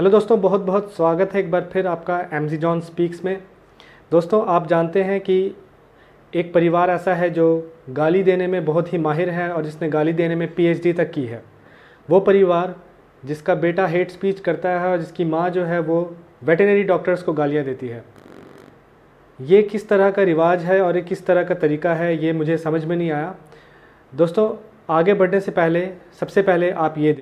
Hello दोस्तों, बहुत बहुत स्वागत है एक बार फिर आपका एमजी जॉन स्पीक्स में। दोस्तों, आप जानते हैं कि एक परिवार ऐसा है जो गाली देने में बहुत ही माहिर है और जिसने गाली देने में पीएचडी तक की है। वो परिवार जिसका बेटा हेट स्पीच करता है और जिसकी माँ जो है वो वेटरनरी डॉक्टर्स को गालियाँ देती है। ये किस तरह का रिवाज है और ये किस तरह का तरीका है, ये मुझे समझ में नहीं आया। दोस्तों, आगे बढ़ने से पहले सबसे पहले आप ये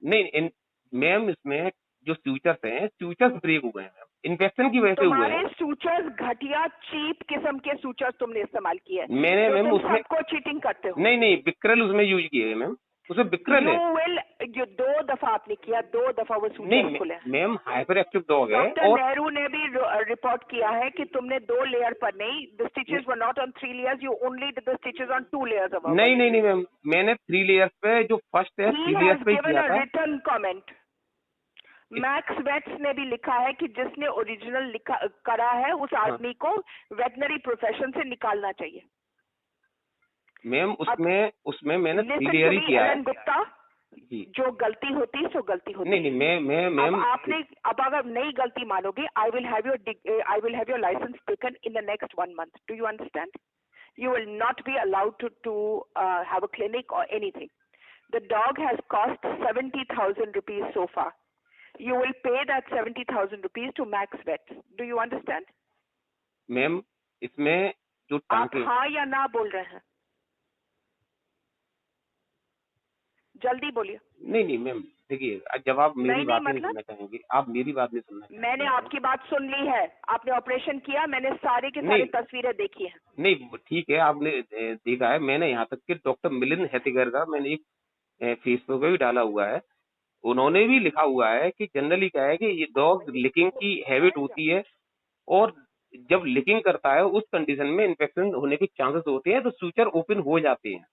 नहीं मैम, इसमें जो सूचर्स हैं, सूचर्स ब्रेक हुए हैं मैम, इन्फेक्शन की वजह से हुए हैं। तुम्हारे सूचर्स घटिया चीप किस्म के सूचर्स तुमने इस्तेमाल किए हैं। मैंने मैम तुम उसमें सबको चीटिंग करते हो। नहीं बिक्रल उसमें यूज किए है मैम, उसमें बिक्रल है। जो 2 दफा आपने किया, 2 दफा वो सूचर्स खुले। मैम हाइपर एक्टिव डॉग है। डॉक्टर और नेहरू ने भी रिपोर्ट किया है कि तुमने 2 लेयर पर नहीं, the stitches were not on 3 layers, you only did the stitches on 2 layers above. नहीं मैम, मैंने 3 लेयर्स पे, जो फर्स्ट है 3 लेयर्स पे किया था। रिटर्न कमेंट मैक्स वेट्स ने भी लिखा है कि जिसने ओरिजिनल करा है उस आदमी को वेटनरी प्रोफेशन से निकालना चाहिए। मैम उसमें मैंने 3 लेयर ही किया है। गुप्ता, जो गलती होती सो गलती होती। नहीं मैम आपने अब अगर नई गलती मानोगे, I will have your licence taken in the next 1 month। Do you understand? You will not be allowed to have a clinic or anything. The dog has cost 70,000 rupees so far. You will pay that 70,000 rupees to Max Vet. Do you understand? Ma'am इसमें जो आप हाँ या ना बोल रहे हैं? जल्दी बोलिए। नहीं मैम, देखिए, जब आप मेरी बात नहीं सुनना चाहेंगे, आप मेरी बात नहीं सुनना चाहेंगे। मैंने आपकी बात सुन ली है। आपने ऑपरेशन किया, मैंने सारे के सारे तस्वीरें देखी है। नहीं ठीक है, आपने देखा है। मैंने यहाँ तक कि डॉक्टर मिलिंद हेतिगर का मैंने एक फेसबुक पे भी डाला हुआ है। उन्होंने भी लिखा हुआ है कि जनरली क्या है कि ये डॉग लिकिंग की हैबिट होती है, और जब लिकिंग करता है उस कंडीशन में इन्फेक्शन होने के चांसेस होते हैं, तो सूचर ओपन हो जाते हैं।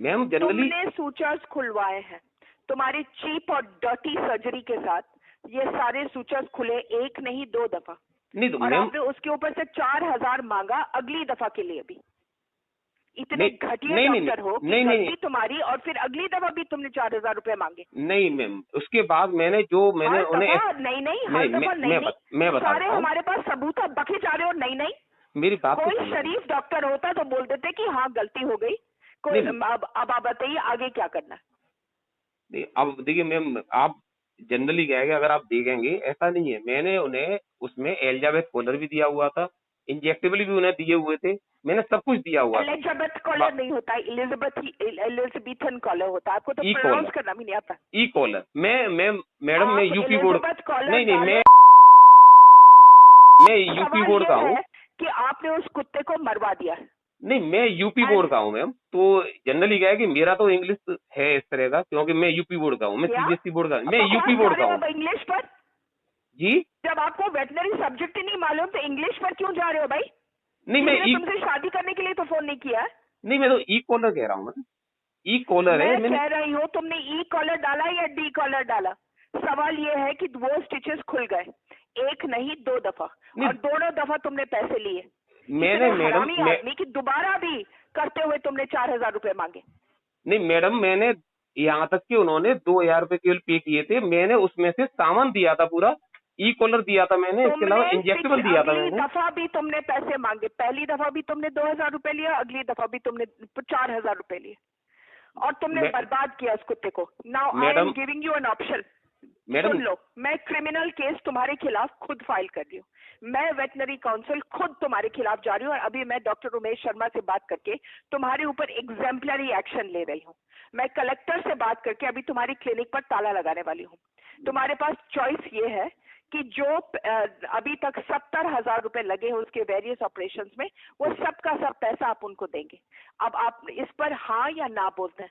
मैम जनरली तुमने सूचर्स खुलवाए हैं तुम्हारी चीप और डर्टी सर्जरी के साथ। ये सारे सूचर्स खुले, एक नहीं 2 दफा। नहीं तो और आपने उसके ऊपर से 4,000 मांगा अगली दफा के लिए भी। इतने घटिया डॉक्टर हो कि गलती तुम्हारी, और फिर अगली दफा भी तुमने 4,000 रुपए मांगे। नहीं मैम, उसके बाद मैंने उन्हें मैं बता सारे हमारे पास सबूत है, बके जा रहे हो। नहीं मेरी बात कोई शरीफ डॉक्टर होता तो बोल देते कि हाँ गलती हो गई। कोई अब आप बताइए आगे क्या करना है। अब देखिए मैम, आप जनरली क्या है कि अगर आप देखेंगे, ऐसा नहीं है। मैंने उन्हें उसमें एलिजाबेथ कॉलर भी दिया हुआ था, इंजेक्टेबल भी उन्हें दिए हुए थे, मैंने सब कुछ दिया हुआ था। एलिजाबेथ कॉलर नहीं होता, एलिजाबेथन कॉलर होता है। आपको तो प्रोनाउंस करना भी नहीं आता। ई कॉलर। मैडम मैं यूपी बोर्ड नहीं मैं यूपी बोर्ड का हूँ कि आपने उस कुत्ते को मरवा दिया। नहीं, मैं यूपी बोर्ड का हूँ मैम। तो जनरली क्या है कि मेरा तो इंग्लिश है इस तरह का, क्योंकि मैं यूपी बोर्ड का हूँ। मैं सीबीएसई बोर्ड का, मैं यूपी बोर्ड का हूँ। इंग्लिश पर जी, जब आपको वेटनरी सब्जेक्ट ही नहीं मालूम तो इंग्लिश पर क्यों जा रहे हो भाई? नहीं मैं तुमसे शादी करने के लिए तो फोन नहीं किया। नहीं, मैं तो ई कॉलर कह रहा हूँ। ई कॉलर है। मैं कह रही हूँ, तुमने ई कॉलर डाला या डी कॉलर डाला? सवाल ये है कि वो स्टिचेस खुल गए, एक नहीं 2 दफा, और दोनों दफा तुमने पैसे लिए। मैंने मैडम आदमी की दोबारा भी करते हुए तुमने 4,000 रुपए मांगे। नहीं मैडम, मैंने यहाँ तक कि उन्होंने 2,000 रुपए केवल पे किए थे। मैंने उसमें से सामान दिया था, पूरा ई कॉलर दिया था मैंने, इसके अलावा इंजेक्टेबल दिया था मैंने। दफा भी तुमने पैसे मांगे, पहली दफा भी तुमने 2,000 रुपए लिया, अगली दफा भी तुमने 4,000 रुपए लिए, और तुमने बर्बाद किया उस कुत्ते को। Now I am giving you an option. सुन लो, मैं क्रिमिनल केस तुम्हारे खिलाफ खुद फाइल कर रही हूँ। मैं वेटनरी काउंसिल खुद तुम्हारे खिलाफ जा रही हूँ, और अभी मैं डॉक्टर उमेश शर्मा से बात करके तुम्हारे ऊपर एग्जाम्पलरी एक्शन ले रही हूँ। मैं कलेक्टर से बात करके अभी तुम्हारी क्लिनिक पर ताला लगाने वाली हूँ। तुम्हारे पास चॉइस ये है कि जो अभी तक 70,000 रुपए लगे हैं उसके वेरियस ऑपरेशंस में, वो सब का सब पैसा आप उनको देंगे। अब आप इस पर हाँ या ना बोलते हैं?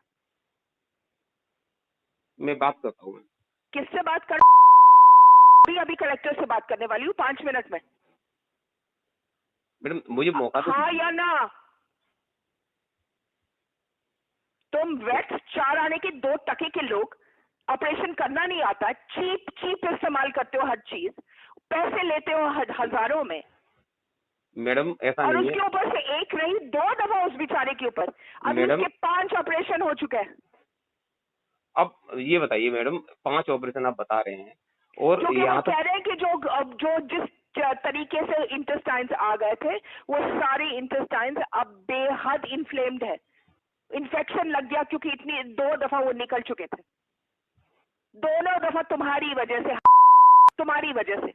मैं बात करता हूँ। किससे बात कर? अभी कलेक्टर से बात करने वाली हूँ 5 मिनट में। मैडम मुझे मौका तो हाँ या ना? तुम वेट 4 आने के 2 टके के लोग, ऑपरेशन करना नहीं आता, चीप इस्तेमाल करते हो हर चीज, पैसे लेते हो हजारों में। मैडम ऐसा और नहीं उसके ऊपर से एक नहीं 2 दफा उस बेचारे के ऊपर, अभी उसके 5 ऑपरेशन हो चुके हैं। अब ये बताइए मैडम, 5 ऑपरेशन आप बता रहे हैं, और क्योंकि यहाँ वो तो कह रहे हैं कि जो जिस तरीके से इंटेस्टाइन्स आ गए थे वो सारे इंटेस्टाइन्स अब बेहद इन्फ्लेम्ड है, इन्फेक्शन लग गया, क्योंकि इतनी 2 दफा वो निकल चुके थे, दोनों दफा तुम्हारी वजह से, तुम्हारी वजह से।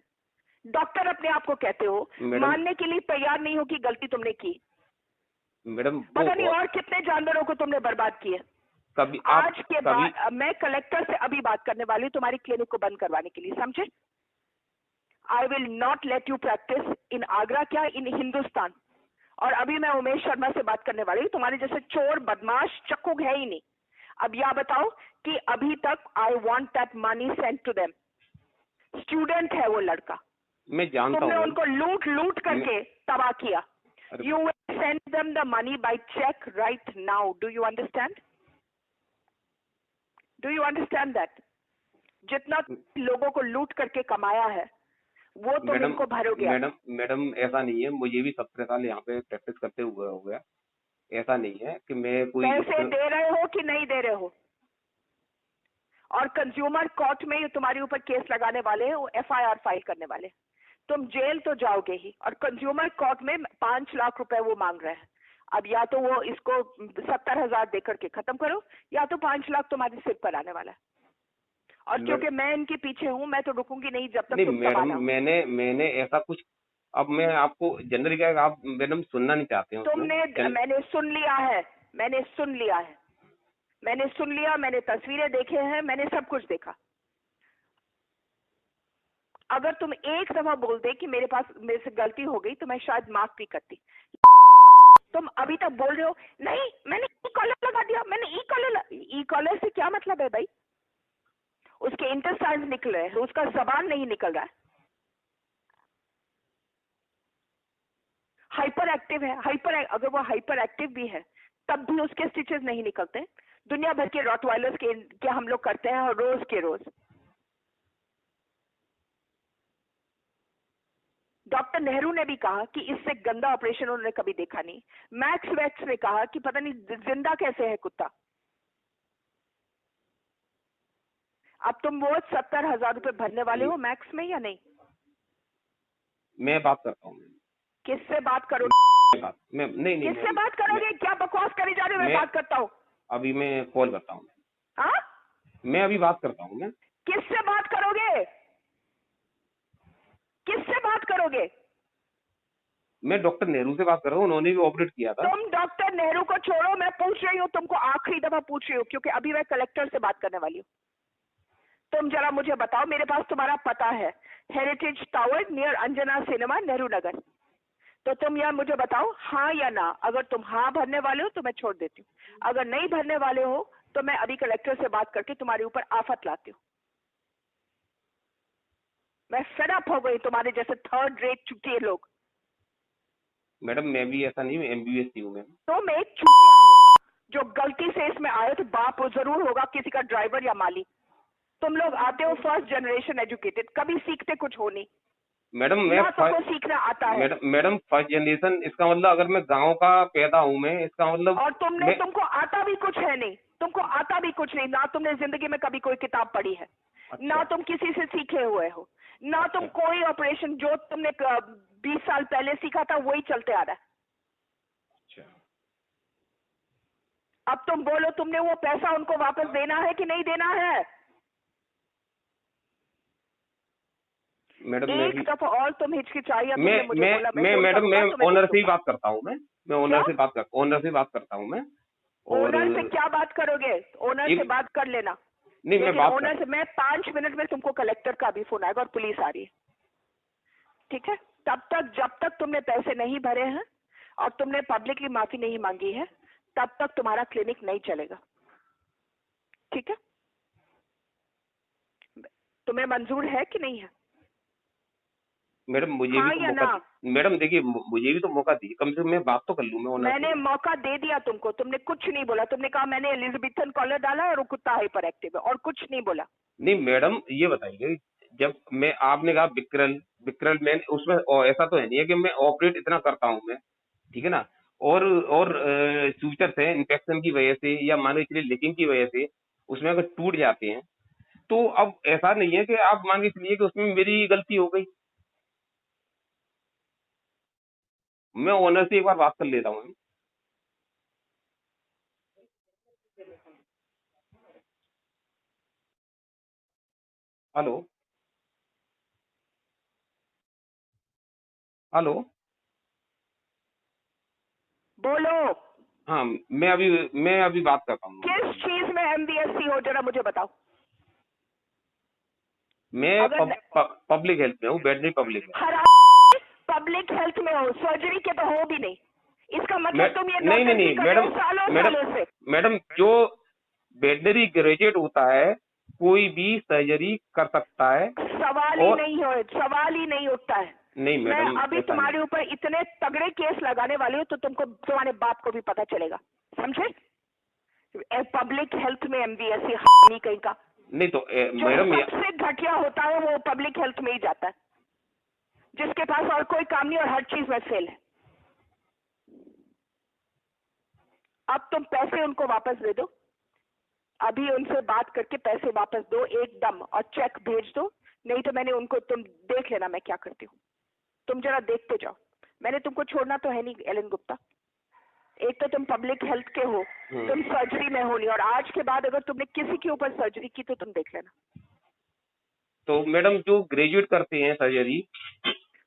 डॉक्टर अपने आप को कहते हो, मानने के लिए तैयार नहीं हो कि गलती तुमने की। मैडम पता नहीं और कितने जानवरों को तुमने बर्बाद किए। कभी आज के बाद मैं कलेक्टर से अभी बात करने वाली हूँ तुम्हारी क्लिनिक को बंद करवाने के लिए, समझे? I will not let you practice in Agra, क्या इन हिंदुस्तान। और अभी मैं उमेश शर्मा से बात करने वाली हूँ, तुम्हारे जैसे चोर बदमाश चक्कू है ही नहीं। अब यह बताओ कि अभी तक I want that money send to them. Student है वो लड़का, मैं जानता हूँ, तुमने उनको लूट लूट करके तबाह किया। You will send them the money by check right now. Do you understand? Do you understand that? जितना लोगों को लूट करके कमाया है वो तुम इनको भरोगे। मैडम ऐसा नहीं है, मुझे भी 17 साल यहाँ पे प्रैक्टिस करते हुए हो गया। ऐसा नहीं है कि मैं कोई पैसे दे रहे हो कि नहीं दे रहे हो। और कंज्यूमर कोर्ट में तुम्हारे ऊपर केस लगाने वाले हैं, FIR फाइल करने वाले। तुम जेल तो जाओगे ही, और कंज्यूमर कोर्ट में 5 लाख रुपए वो मांग रहे हैं। अब या तो वो इसको 70,000 देकर के खत्म करो, या तो 5 लाख तुम्हारे सिर पर आने वाला है। और क्योंकि मैं इनके पीछे हूँ, मैं तो रुकूंगी नहीं जब तक तुम मैडम मैंने ऐसा कुछ, अब मैं आपको जनरली क्या, आप मैडम सुनना नहीं चाहते हो। मैंने सुन लिया है, मैंने सुन लिया है, मैंने सुन लिया, मैंने तस्वीरें देखे हैं, मैंने सब कुछ देखा। अगर तुम एक दफा बोल दे कि मेरे से गलती हो गई तो मैं शायद माफ भी करती। तुम अभी तक बोल रहे हो नहीं मैंने ई कॉलर लगा दिया, मैंने ई कॉलर से क्या मतलब है भाई? उसके इंटेस्टाइन्स निकल रहे हैं, उसका जबान नहीं निकल रहा है। हाइपर एक्टिव है, अगर वो हाइपर एक्टिव भी है तब भी उसके स्टिचेस नहीं निकलते। दुनिया भर के रॉटवाइलर्स के हम लोग करते हैं, और रोज के रोज। डॉक्टर नेहरू ने भी कहा कि इससे गंदा ऑपरेशन उन्होंने कभी देखा नहीं। मैक्स वैक्स ने कहा कि पता नहीं जिंदा कैसे है कुत्ता। अब तुम वो 70,000 रुपए भरने वाले हो मैक्स में या नहीं? मैं बात करता हूँ। किससे बात करोगे? नहीं किससे बात करोगे? क्या बकवास करी जा रही है? मैं बात करता हूँ, अभी मैं कॉल करता हूँ। हाँ, मैं अभी बात करता हूँ। मैं किससे बात करोगे? किससे बात करोगे? मैं डॉक्टर नेहरू से बात कर रहा हूँ, उन्होंने भी ऑपरेट किया था। तुम डॉक्टर नेहरू को छोड़ो, मैं पूछ रही हूँ तुमको, आखिरी दफा पूछ रही हूँ, क्योंकि अभी मैं कलेक्टर से बात करने वाली हूँ। तुम जरा मुझे बताओ, मेरे पास तुम्हारा पता है, Heritage Tower near Anjana Cinema, Nehru Nagar. तो तुम यार मुझे बताओ हाँ या ना। अगर तुम हाँ भरने वाले हो तो मैं छोड़ देती हूँ, अगर नहीं भरने वाले हो तो मैं अभी कलेक्टर से बात करके तुम्हारे ऊपर आफत लाती हूँ। मैं फेड अप हो गई तुम्हारे जैसे थर्ड रेट चुतिए लोग। मैडम मैं भी ऐसा नहीं, MBBS हूँ। तुम एक चुतिया हो जो गलती से इसमें आए, तो बाप जरूर होगा किसी का, ड्राइवर या माली। तुम लोग आते हो फर्स्ट जनरेशन एजुकेटेड, कभी सीखते कुछ हो नहीं। मैडम मैं तुमको सीखना आता है। मैडम फर्स्ट जनरेशन, इसका मतलब अगर मैं गांव का पैदा हूँ मैं, इसका मतलब। और तुमको आता भी कुछ है नहीं, तुमको आता भी कुछ नहीं। ना तुमने जिंदगी में कभी कोई किताब पढ़ी है, अच्छा। ना तुम किसी से सीखे हुए हो, ना अच्छा। तुम कोई ऑपरेशन जो तुमने 20 साल पहले सीखा था वही चलते आ रहा है। अच्छा। अब तुम बोलो, तुमने वो पैसा उनको वापस देना है कि नहीं देना है? मैडम एक दफा और तुम हिचकिचाई, मैडम मैं ओनर से ही बात करता हूँ। मैं ओनर से बात करता हूँ मैं। ओनर से क्या बात करोगे? ओनर से बात कर लेना। नहीं, मैं बात ओनर से मैं 5 मिनट में तुमको कलेक्टर का भी फोन आएगा और पुलिस आ रही है, ठीक है? तब तक, जब तक तुमने पैसे नहीं भरे हैं और तुमने पब्लिकली माफी नहीं मांगी है, तब तक तुम्हारा क्लिनिक नहीं चलेगा, ठीक है? तुम्हें मंजूर है कि नहीं है? मैडम मुझे भी तो मौका, मैडम देखिए मुझे भी तो मौका दीजिए, कम से कम मैं बात तो कर लूँ। मैंने मौका दे दिया तुमको, तुमने कुछ नहीं बोला। तुमने कहा मैंने एलिजाबेथन कॉलर डाला है और वो कुत्ता हाइपर एक्टिव है, और कुछ नहीं बोला। नहीं मैडम ये बताइए, जब मैं, आपने कहा विक्रल मैं उसमें ऐसा तो है नहीं है कि मैं ऑपरेट इतना करता हूँ मैं, ठीक है ना? और फ्यूचर से इन्फेक्शन की वजह से या मान लो इसलिए लीकिंग की वजह से उसमें अगर टूट जाते हैं तो अब ऐसा नहीं है कि आप मान के चलिए कि उसमें मेरी गलती हो गई, मैं ओनर से एक बार बात कर लेता हूँ। Hello hello. बोलो। हाँ, मैं अभी बात करता हूँ। किस चीज में MBSC हो, जरा मुझे बताओ। मैं अगर पब्लिक हेल्थ में हूँ, वेटनरी पब्लिक हेल्थ। हर पब्लिक हेल्थ में हो, सर्जरी के तो हो भी नहीं, इसका मतलब तुम ये नहीं नौटंकी कर रहे हो मैडम, सालों से। मैडम जो वेटनरी ग्रेजुएट होता है कोई भी सर्जरी कर सकता है। सवाल ही नहीं हो, सवाल ही नहीं उठता है। नहीं मैडम, मैं अभी तुम्हारे ऊपर इतने तगड़े केस लगाने वाली हूँ तो तुमको, तुम्हारे बाप को भी पता चलेगा, समझे? पब्लिक हेल्थ में MBSC नहीं कहीं का। नहीं तो मैडम, सबसे घटिया होता है वो पब्लिक हेल्थ में ही जाता है, जिसके पास और कोई काम नहीं और हर चीज में फेल है। अब तुम पैसे उनको वापस दे दो, अभी उनसे बात करके पैसे वापस दो एकदम, और चेक भेज दो, नहीं तो मैंने उनको, तुम देख लेना मैं क्या करती हूँ, तुम जरा देखते जाओ। मैंने तुमको छोड़ना तो है नहीं एलन गुप्ता। एक तो तुम पब्लिक हेल्थ के हो, तुम सर्जरी में हो नहीं, और आज के बाद अगर तुमने किसी के ऊपर सर्जरी की तो तुम देख लेना। तो मैडम जो ग्रेजुएट करते हैं सर्जरी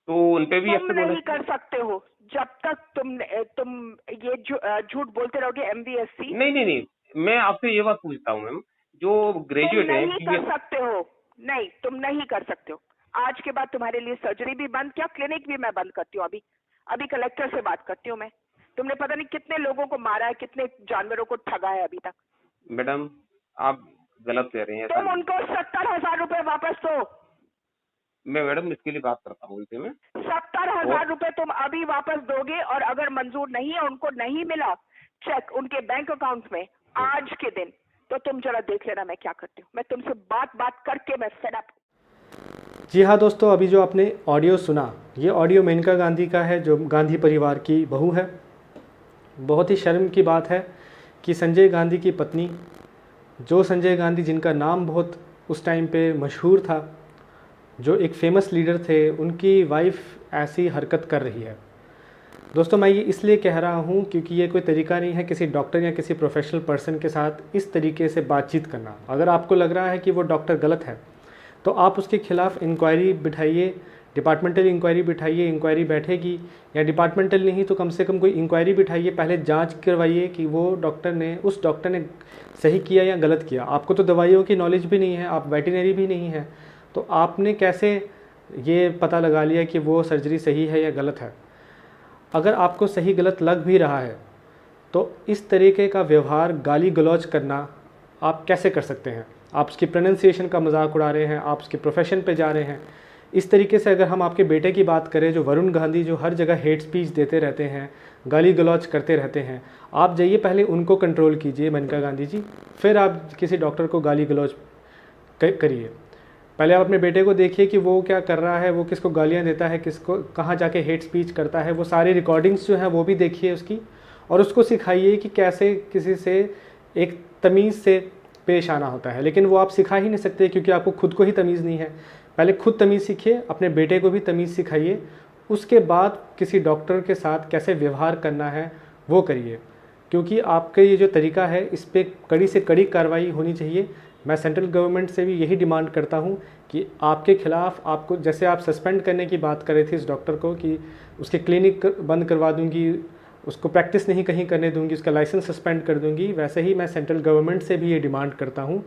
तो उनपे भी तुम नहीं कर सकते हो जब तक तुम ये झूठ बोलते रहोगे MBSC। नहीं, मैं आपसे ये बात पूछता हूँ मैम, जो ग्रेजुएट है नहीं कर सकते हो, नहीं तुम नहीं कर सकते हो। आज के बाद तुम्हारे लिए सर्जरी भी बंद, क्या क्लिनिक भी मैं बंद करती हूँ। अभी कलेक्टर से बात करती हूँ मैं। तुमने पता नहीं कितने लोगों को मारा है, कितने जानवरों को ठगा है अभी तक। मैडम आप गलत कह रहे हैं। तुम उनको 70,000 रुपए वापस दो। मैं मैडम इसके लिए बात करता हूँ उनसे। मैं 70,000 रुपए तुम अभी वापस दोगे, और अगर मंजूर नहीं है, उनको नहीं मिला चेक उनके बैंक अकाउंट में आज के दिन, तो तुम जरा देख लेना मैं क्या करती हूँ। मैं तुमसे बात करके मैं फेड अप। जी हाँ दोस्तों, अभी जो आपने ऑडियो सुना, ये ऑडियो मेनका गांधी का है, जो गांधी परिवार की बहू है। बहुत ही शर्म की बात है कि संजय गांधी की पत्नी, जो संजय गांधी जिनका नाम बहुत उस टाइम पे मशहूर था, जो एक फेमस लीडर थे, उनकी वाइफ ऐसी हरकत कर रही है। दोस्तों मैं ये इसलिए कह रहा हूँ क्योंकि ये कोई तरीका नहीं है किसी डॉक्टर या किसी प्रोफेशनल पर्सन के साथ इस तरीके से बातचीत करना। अगर आपको लग रहा है कि वो डॉक्टर गलत है तो आप उसके खिलाफ इंक्वायरी बिठाइए, डिपार्टमेंटल इंक्वायरी बिठाइए। इंक्वायरी बैठेगी, या डिपार्टमेंटल नहीं तो कम से कम कोई इंक्वायरी बिठाइए, पहले जांच करवाइए कि वो डॉक्टर ने, उस डॉक्टर ने सही किया या गलत किया। आपको तो दवाइयों की नॉलेज भी नहीं है, आप वेटरनरी भी नहीं है, तो आपने कैसे ये पता लगा लिया कि वो सर्जरी सही है या गलत है? अगर आपको सही गलत लग भी रहा है तो इस तरीके का व्यवहार, गाली गलौज करना आप कैसे कर सकते हैं? आप उसकी प्रोनाउंसिएशन का मजाक उड़ा रहे हैं, आप उसके प्रोफेशन पे जा रहे हैं। इस तरीके से अगर हम आपके बेटे की बात करें, जो वरुण गांधी, जो हर जगह हेट स्पीच देते रहते हैं, गाली गलौज करते रहते हैं, आप जाइए पहले उनको कंट्रोल कीजिए मेनका गांधी जी, फिर आप किसी डॉक्टर को गाली गलौज करिए। पहले आप अपने बेटे को देखिए कि वो क्या कर रहा है, वो किसको गालियाँ देता है, किसको कहाँ जाके हेट स्पीच करता है। वो सारी रिकॉर्डिंग्स जो हैं वो भी देखिए उसकी, और उसको सिखाइए कि कैसे किसी से एक तमीज़ से पेश आना होता है। लेकिन वो आप सिखा ही नहीं सकते क्योंकि आपको खुद को ही तमीज़ नहीं है। पहले खुद तमीज़ सीखिए, अपने बेटे को भी तमीज़ सिखाइए, उसके बाद किसी डॉक्टर के साथ कैसे व्यवहार करना है वो करिए। क्योंकि आपका ये जो तरीका है इस पर कड़ी से कड़ी कार्रवाई होनी चाहिए। मैं सेंट्रल गवर्नमेंट से भी यही डिमांड करता हूँ कि आपके खिलाफ, आपको जैसे आप सस्पेंड करने की बात कर रहे थे इस डॉक्टर को कि उसके क्लिनिक बंद करवा दूंगी, उसको प्रैक्टिस नहीं कहीं करने दूंगी, उसका लाइसेंस सस्पेंड कर दूंगी, वैसे ही मैं सेंट्रल गवर्नमेंट से भी ये डिमांड करता हूँ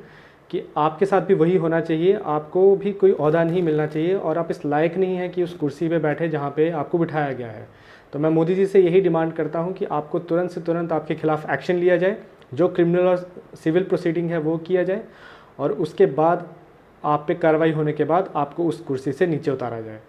कि आपके साथ भी वही होना चाहिए। आपको भी कोई ओहदा नहीं मिलना चाहिए और आप इस लायक नहीं हैं कि उस कुर्सी पे बैठे जहाँ पे आपको बिठाया गया है। तो मैं मोदी जी से यही डिमांड करता हूँ कि आपको तुरंत से तुरंत आपके खिलाफ एक्शन लिया जाए, जो क्रिमिनल और सिविल प्रोसीडिंग है वो किया जाए, और उसके बाद आप पे कार्रवाई होने के बाद आपको उस कुर्सी से नीचे उतारा जाए।